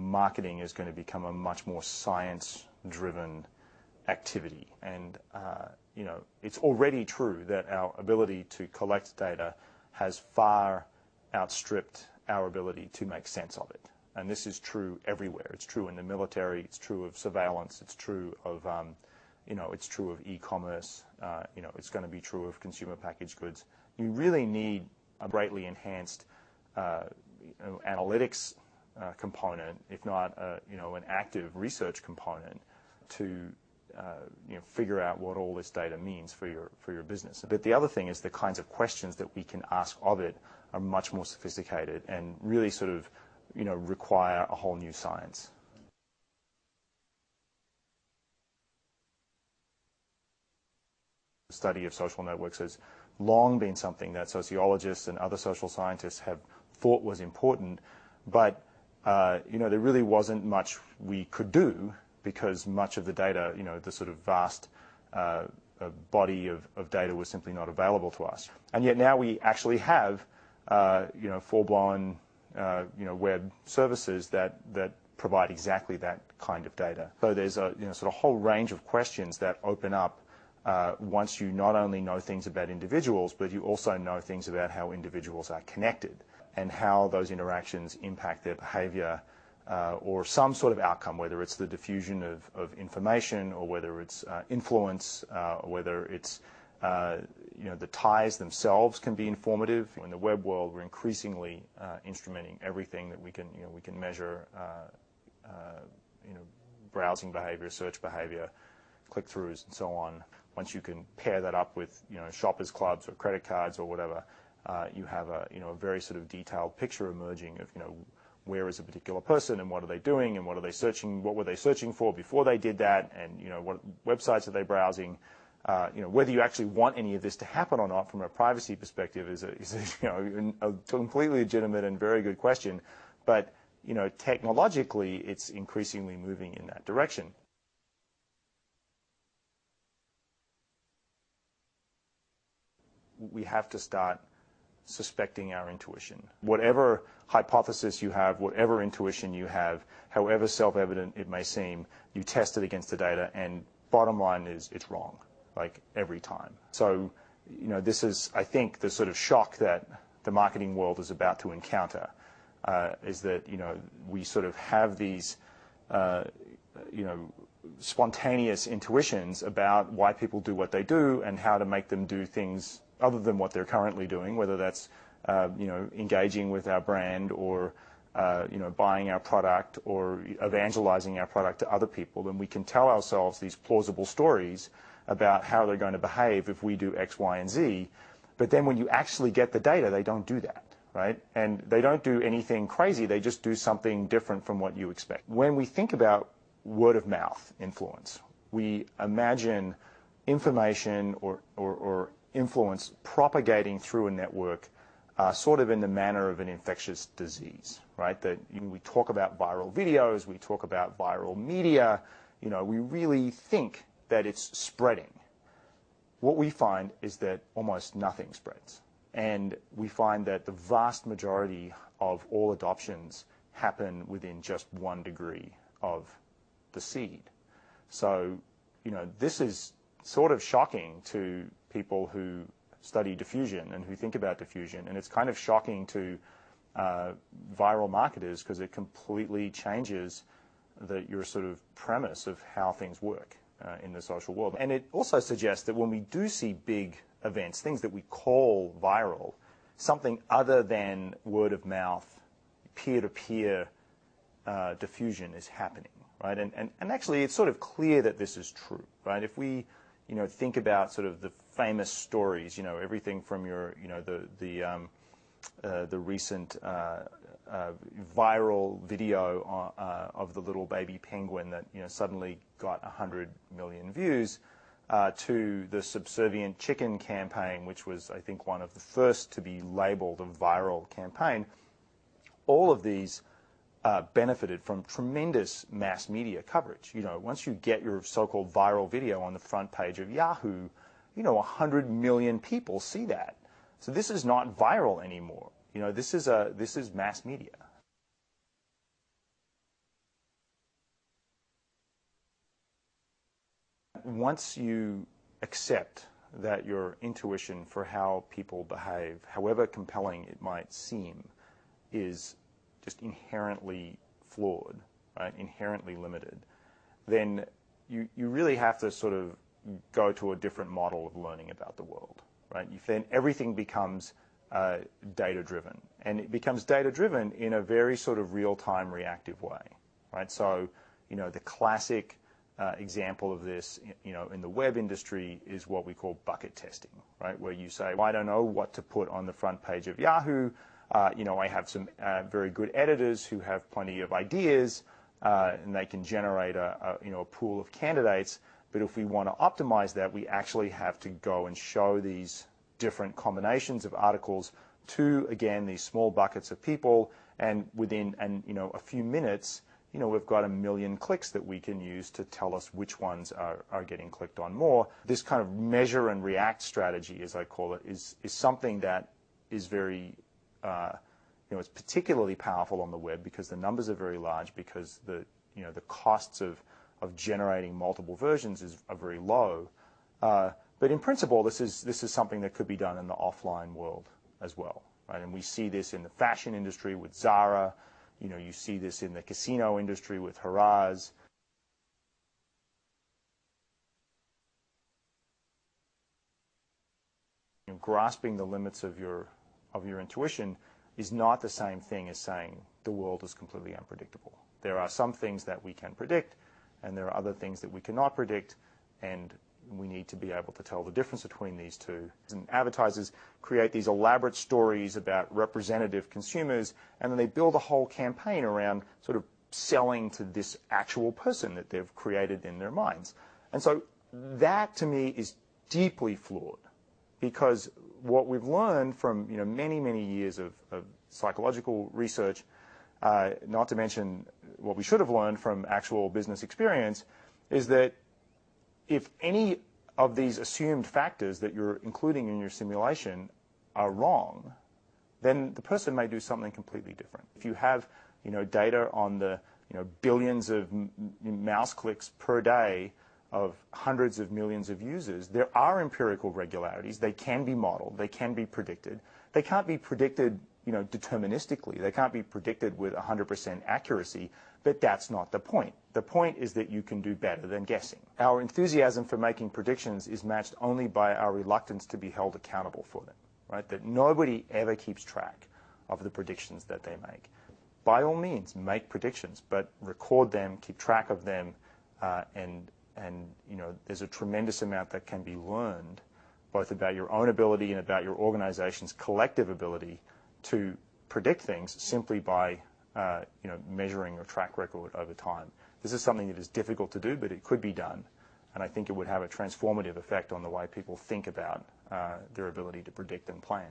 marketing is going to become a much more science-driven activity. And it's already true that our ability to collect data has far outstripped our ability to make sense of it. And this is true everywhere. It's true in the military. It's true of surveillance. It's true of, it's true of e-commerce. It's going to be true of consumer packaged goods. You really need a greatly enhanced analytics component, if not, an active research component to figure out what all this data means for your business. But the other thing is the kinds of questions that we can ask of it are much more sophisticated and really sort of require a whole new science. The study of social networks has long been something that sociologists and other social scientists have thought was important, but there really wasn't much we could do because much of the data, the sort of vast body of data was simply not available to us. And yet now we actually have, full-blown, web services that provide exactly that kind of data. So there's a sort of whole range of questions that open up once you not only know things about individuals, but you also know things about how individuals are connected and how those interactions impact their behavior or some sort of outcome, whether it's the diffusion of information or whether it's influence, or whether it's the ties themselves can be informative. In the web world, we're increasingly instrumenting everything that we can measure, browsing behavior, search behavior, click-throughs, and so on. Once you can pair that up with shoppers clubs or credit cards or whatever, you have a very sort of detailed picture emerging of where is a particular person and what are they doing and what were they searching for before they did that, and what websites are they browsing. Whether you actually want any of this to happen or not from a privacy perspective is a completely legitimate and very good question, but technologically it's increasingly moving in that direction. We have to start suspecting our intuition. Whatever hypothesis you have, whatever intuition you have, however self-evident it may seem, you test it against the data, and bottom line is it's wrong, like every time. So, this is, I think, the sort of shock that the marketing world is about to encounter, is that, we sort of have these, spontaneous intuitions about why people do what they do and how to make them do things other than what they're currently doing, whether that's engaging with our brand or buying our product or evangelizing our product to other people. And we can tell ourselves these plausible stories about how they're going to behave if we do X, Y, and Z. But then when you actually get the data, they don't do that, right? And they don't do anything crazy. They just do something different from what you expect. When we think about word of mouth influence, we imagine information or influence propagating through a network sort of in the manner of an infectious disease, right? That we talk about viral videos, we talk about viral media, we really think that it's spreading. What we find is that almost nothing spreads. And we find that the vast majority of all adoptions happen within just 1 degree of the seed. So, this is sort of shocking to people who study diffusion and who think about diffusion, and it's kind of shocking to viral marketers because it completely changes your sort of premise of how things work in the social world. And it also suggests that when we do see big events, things that we call viral, something other than word of mouth, peer-to-peer diffusion is happening, right? And actually it's sort of clear that this is true, right? If we think about sort of the famous stories, everything from the recent viral video of the little baby penguin that suddenly got 100 million views, to the subservient chicken campaign, which was, I think, one of the first to be labeled a viral campaign. All of these benefited from tremendous mass media coverage. Once you get your so-called viral video on the front page of Yahoo, 100 million people see that. So this is not viral anymore. This is mass media. once you accept that your intuition for how people behave, however compelling it might seem, is just inherently flawed, right, inherently limited, then you really have to sort of go to a different model of learning about the world, right? Then everything becomes data-driven, and it becomes data-driven in a very sort of real-time reactive way, right? So, the classic example of this, in the web industry is what we call bucket testing, right? Where you say, well, I don't know what to put on the front page of Yahoo. I have some very good editors who have plenty of ideas, and they can generate a pool of candidates. But if we want to optimize that, we actually have to go and show these different combinations of articles to, again, these small buckets of people, and within a few minutes, we've got 1 million clicks that we can use to tell us which ones are getting clicked on more. This kind of measure and react strategy, as I call it, is something that is very, it's particularly powerful on the web because the numbers are very large, because the costs of generating multiple versions are very low. But in principle, this is something that could be done in the offline world as well, right? And we see this in the fashion industry with Zara. You see this in the casino industry with Harrah's. Grasping the limits of your intuition is not the same thing as saying the world is completely unpredictable. There are some things that we can predict, and there are other things that we cannot predict, and we need to be able to tell the difference between these two. And advertisers create these elaborate stories about representative consumers, and then they build a whole campaign around sort of selling to this actual person that they've created in their minds. And so that, to me, is deeply flawed, because what we've learned from many, many years of psychological research, not to mention what we should have learned from actual business experience, is that if any of these assumed factors that you're including in your simulation are wrong, then the person may do something completely different. If you have data on the billions of mouse clicks per day of hundreds of millions of users, there are empirical regularities. They can be modeled. They can be predicted. They can't be predicted deterministically. They can't be predicted with 100% accuracy, but that's not the point. The point is that you can do better than guessing. Our enthusiasm for making predictions is matched only by our reluctance to be held accountable for them, right? That nobody ever keeps track of the predictions that they make. By all means, make predictions, but record them, keep track of them, and there's a tremendous amount that can be learned, both about your own ability and about your organization's collective ability to predict things simply by measuring your track record over time. This is something that is difficult to do, but it could be done, and I think it would have a transformative effect on the way people think about their ability to predict and plan.